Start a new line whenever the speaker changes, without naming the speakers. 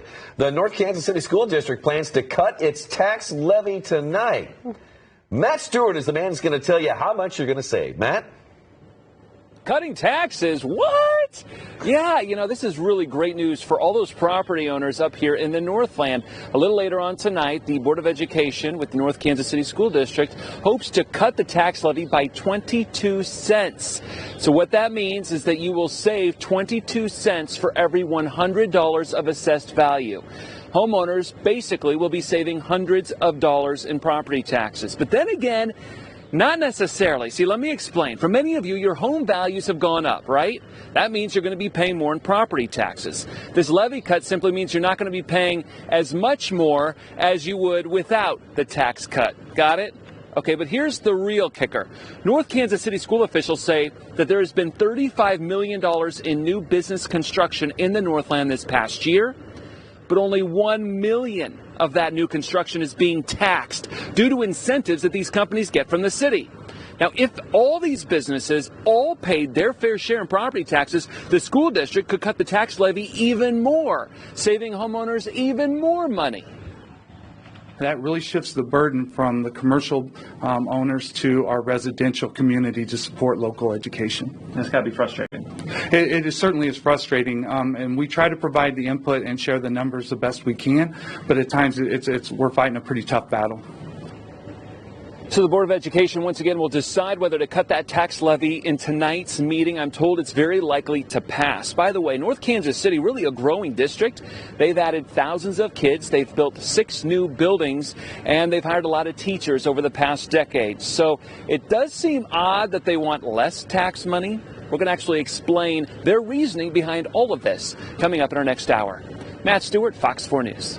levy. The North Kansas City School District plans to cut its tax levy tonight. Matt Stewart is the man who's going to tell you how much you're going to save. Matt?
Cutting taxes? What? Yeah, this is really great news for all those property owners up here in the Northland. A little later on tonight, the Board of Education with the North Kansas City School District hopes to cut the tax levy by 22 cents. So what that means is that you will save 22 cents for every $100 of assessed value. Homeowners basically will be saving hundreds of dollars in property taxes. But then again, not necessarily. See, let me explain. For many of you, your home values have gone up, right? That means you're going to be paying more in property taxes. This levy cut simply means you're not going to be paying as much more as you would without the tax cut. Got it? Okay, but here's the real kicker. North Kansas City school officials say that there has been $35 million in new business construction in the Northland this past year, but only $1 million of that new construction is being taxed due to incentives that these companies get from the city. Now, if all these businesses all paid their fair share in property taxes, the school district could cut the tax levy even more, saving homeowners even more money.
That really shifts the burden from the commercial owners to our residential community to support local education.
That's got to be frustrating.
It certainly is frustrating, and we try to provide the input and share the numbers the best we can, but at times we're fighting a pretty tough battle.
So the Board of Education once again will decide whether to cut that tax levy in tonight's meeting. I'm told it's very likely to pass. By the way, North Kansas City, really a growing district. They've added thousands of kids. They've built 6 new buildings, and they've hired a lot of teachers over the past decade. So it does seem odd that they want less tax money. We're going to actually explain their reasoning behind all of this coming up in our next hour. Matt Stewart, Fox 4 News.